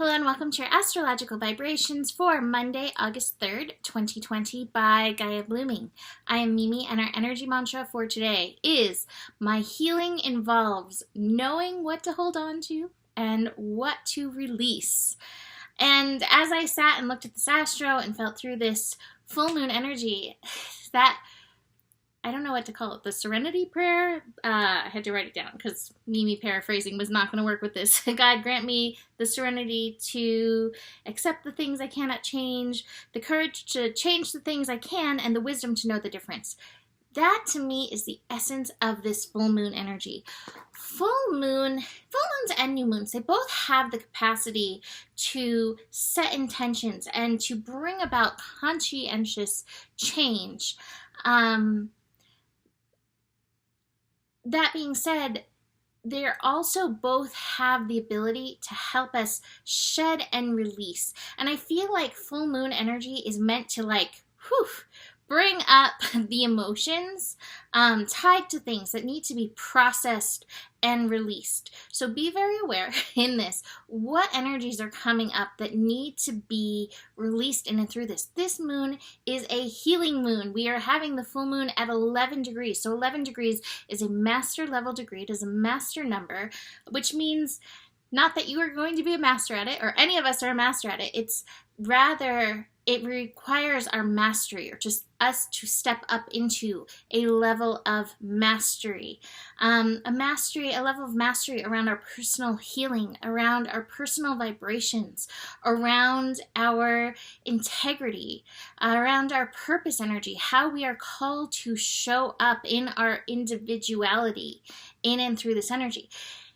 Hello and welcome to your astrological vibrations for Monday, August 3rd, 2020 by Gaia Blooming. I am Mimi and our energy mantra for today is my healing involves knowing what to hold on to and what to release. And as I sat and looked at this astro and felt through this full moon energy, that I don't know what to call it. The serenity prayer. I had to write it down because Mimi paraphrasing was not going to work with this. God grant me the serenity to accept the things I cannot change, the courage to change the things I can, and the wisdom to know the difference. That to me is the essence of this full moon energy. Full moons and new moons, they both have the capacity to set intentions and to bring about conscientious change. That being said, they also both have the ability to help us shed and release. And I feel like full moon energy is meant to bring up the emotions tied to things that need to be processed and released. So be very aware in this, what energies are coming up that need to be released in and through this. This moon is a healing moon. We are having the full moon at 11 degrees. So 11 degrees is a master level degree. It is a master number, which means not that you are going to be a master at it, or any of us are a master at it. It's rather, it requires our mastery, or just us to step up into a level of mastery. A level of mastery around our personal healing, around our personal vibrations, around our integrity, around our purpose energy, how we are called to show up in our individuality in and through this energy.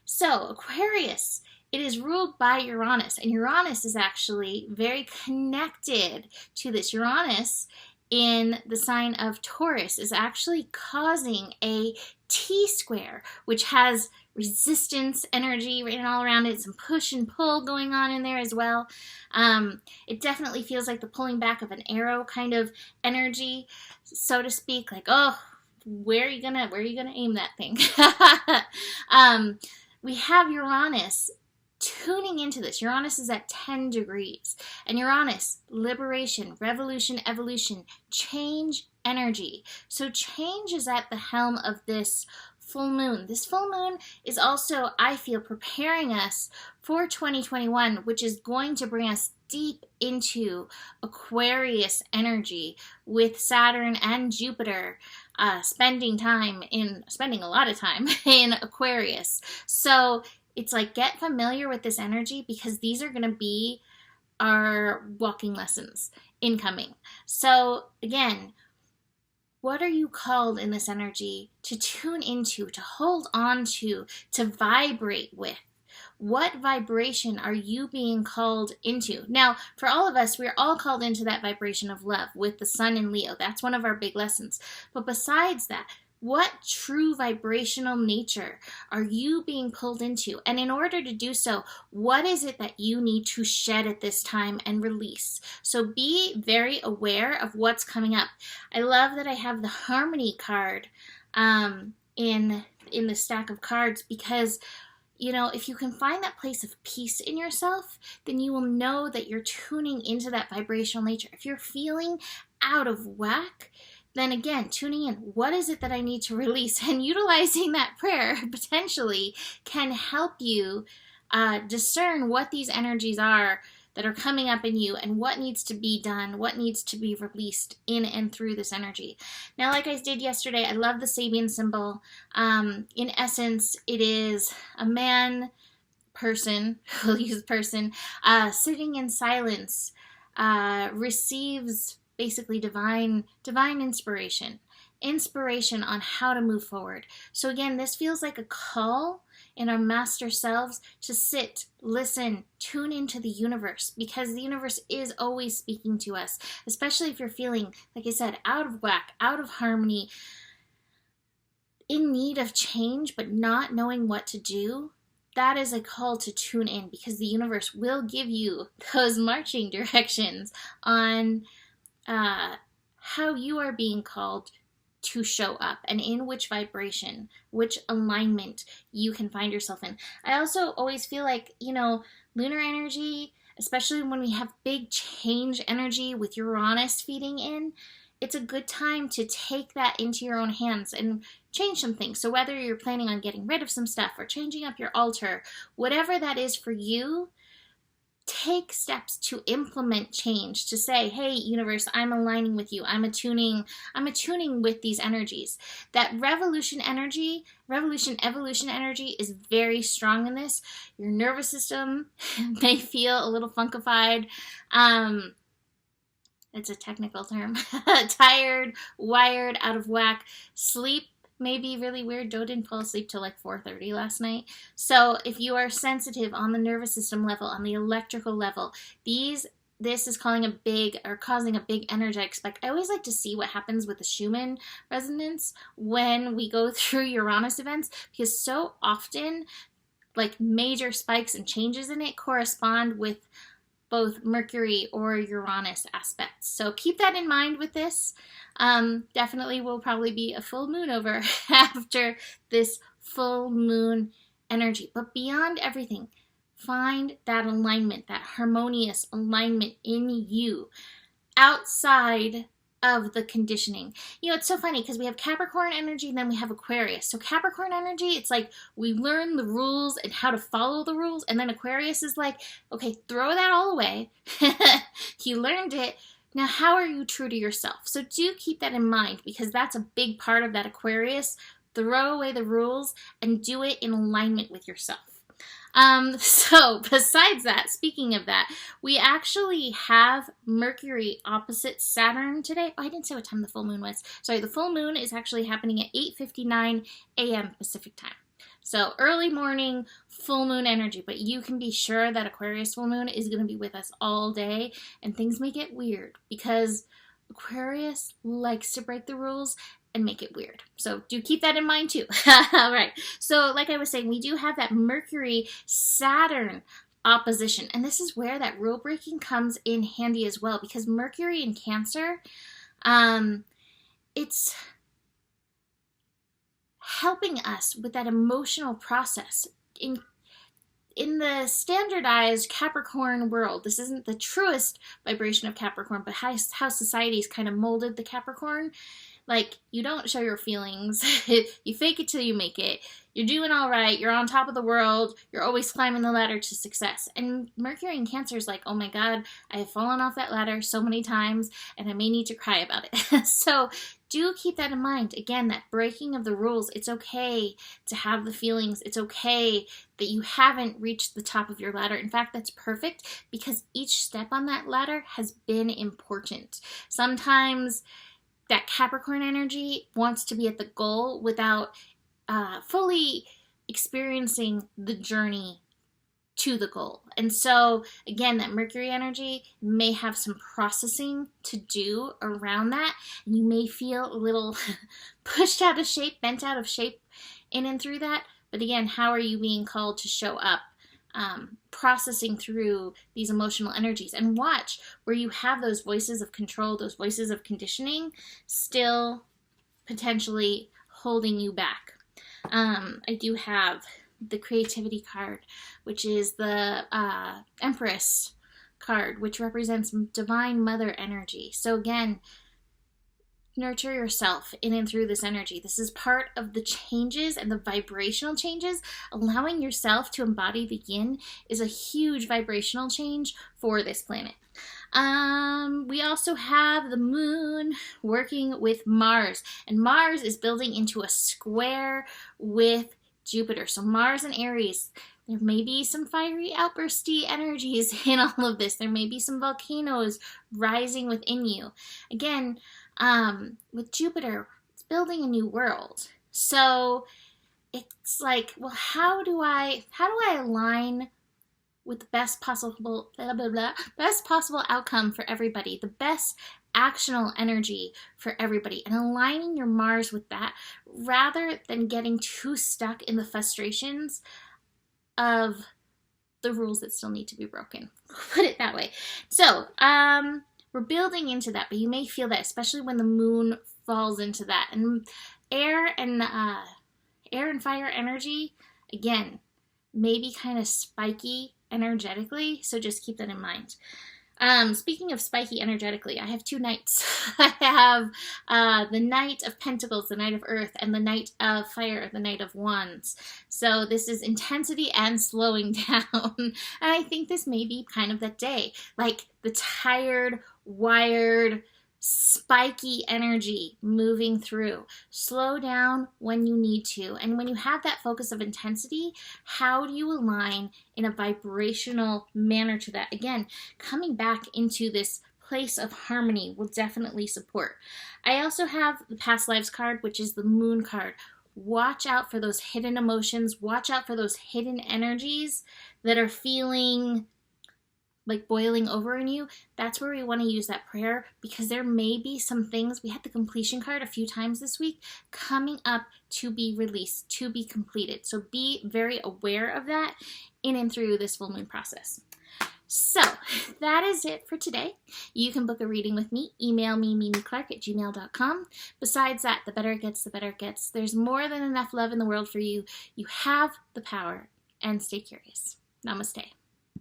So, Aquarius, it is ruled by Uranus, and Uranus is actually very connected to this. Uranus in the sign of Taurus is actually causing a T-square, which has resistance energy written all around it, some push and pull going on in there as well. It definitely feels like the pulling back of an arrow kind of energy, so to speak, like, oh, where are you gonna aim that thing? We have Uranus tuning into this. Uranus is at 10 degrees. And Uranus, liberation, revolution, evolution, change energy. So change is at the helm of this full moon. This full moon is also, I feel, preparing us for 2021, which is going to bring us deep into Aquarius energy with Saturn and Jupiter spending a lot of time in Aquarius. So it's like, get familiar with this energy because these are going to be our walking lessons incoming. So again, what are you called in this energy to tune into, to hold on to vibrate with? What vibration are you being called into? Now, for all of us, we're all called into that vibration of love with the sun in Leo. That's one of our big lessons. But besides that, what true vibrational nature are you being pulled into? And in order to do so, what is it that you need to shed at this time and release? So be very aware of what's coming up. I love that I have the Harmony card in the stack of cards because, you know, if you can find that place of peace in yourself, then you will know that you're tuning into that vibrational nature. If you're feeling out of whack, then again, tuning in, what is it that I need to release? And utilizing that prayer potentially can help you discern what these energies are that are coming up in you and what needs to be done, what needs to be released in and through this energy. Now, like I did yesterday, I love the Sabian symbol. In essence, it is a person, we'll use person, sitting in silence, receives basically divine inspiration on how to move forward. So again, this feels like a call in our master selves to sit, listen, tune into the universe, because the universe is always speaking to us, especially if you're feeling, like I said, out of whack, out of harmony, in need of change, but not knowing what to do. That is a call to tune in, because the universe will give you those marching directions on how you are being called to show up and in which vibration, which alignment you can find yourself in. I also always feel like, lunar energy, especially when we have big change energy with Uranus feeding in, it's a good time to take that into your own hands and change some things. So whether you're planning on getting rid of some stuff or changing up your altar, whatever that is for you, take steps to implement change, to say, hey, universe, I'm aligning with you. I'm attuning with these energies. That revolution evolution energy is very strong in this. Your nervous system may feel a little funkified. It's a technical term. Tired, wired, out of whack. Sleep may be really weird. Joe didn't fall asleep till like 4:30 last night. So if you are sensitive on the nervous system level, on the electrical level, this is causing a big energetic spike. I always like to see what happens with the Schumann resonance when we go through Uranus events, because so often like major spikes and changes in it correspond with both Mercury or Uranus aspects. So keep that in mind with this. Definitely will probably be a full moon over after this full moon energy. But beyond everything, find that alignment, that harmonious alignment in you outside of the conditioning. You know, it's so funny because we have Capricorn energy and then we have Aquarius. So Capricorn energy, it's like we learn the rules and how to follow the rules, and then Aquarius is like, okay, throw that all away. You learned it. Now, how are you true to yourself? So do keep that in mind, because that's a big part of that Aquarius. Throw away the rules and do it in alignment with yourself. So besides that, speaking of that, we actually have Mercury opposite Saturn today. Oh, I didn't say what time the full moon was. Sorry, the full moon is actually happening at 8:59 a.m. Pacific time. So early morning, full moon energy, but you can be sure that Aquarius full moon is going to be with us all day, and things may get weird because Aquarius likes to break the rules and make it weird. So do keep that in mind too. All right. So like I was saying, we do have that Mercury-Saturn opposition. And this is where that rule breaking comes in handy as well, because Mercury in Cancer, it's helping us with that emotional process. In the standardized Capricorn world, this isn't the truest vibration of Capricorn, but how society's kind of molded the Capricorn. Like, you don't show your feelings. You fake it till you make it. You're doing all right. You're on top of the world. You're always climbing the ladder to success. And Mercury in Cancer is like, oh my God, I have fallen off that ladder so many times, and I may need to cry about it. So do keep that in mind. Again, that breaking of the rules. It's okay to have the feelings. It's okay that you haven't reached the top of your ladder. In fact, that's perfect, because each step on that ladder has been important. Sometimes that Capricorn energy wants to be at the goal without fully experiencing the journey to the goal. And so, again, that Mercury energy may have some processing to do around that. And you may feel a little pushed out of shape, bent out of shape in and through that. But again, how are you being called to show up? Processing through these emotional energies, and watch where you have those voices of control, those voices of conditioning still potentially holding you back. I do have the creativity card, which is the Empress card, which represents Divine Mother energy. So again, nurture yourself in and through this energy. This is part of the changes and the vibrational changes. Allowing yourself to embody the yin is a huge vibrational change for this planet. We also have the moon working with Mars, and Mars is building into a square with Jupiter. So Mars and Aries, there may be some fiery outbursty energies in all of this. There may be some volcanoes rising within you. Again, with Jupiter, it's building a new world. So it's like, well, how do I align with the best possible outcome for everybody, the best actional energy for everybody, and aligning your Mars with that, rather than getting too stuck in the frustrations of the rules that still need to be broken. Put it that way. So, we're building into that, but you may feel that, especially when the moon falls into that. And air and fire energy, again, may be kind of spiky energetically, so just keep that in mind. Speaking of spiky energetically, I have 2 knights. I have the Knight of Pentacles, the Knight of Earth, and the Knight of Fire, the Knight of Wands. So this is intensity and slowing down. And I think this may be kind of that day, like the tired, wired, spiky energy moving through. Slow down when you need to. And when you have that focus of intensity, how do you align in a vibrational manner to that? Again, coming back into this place of harmony will definitely support. I also have the Past Lives card, which is the Moon card. Watch out for those hidden emotions. Watch out for those hidden energies that are feeling like boiling over in you. That's where we want to use that prayer, because there may be some things, we had the completion card a few times this week, coming up to be released, to be completed. So be very aware of that in and through this full moon process. So that is it for today. You can book a reading with me. Email me, mimiclark@gmail.com. Besides that, the better it gets, the better it gets. There's more than enough love in the world for you. You have the power, and stay curious. Namaste.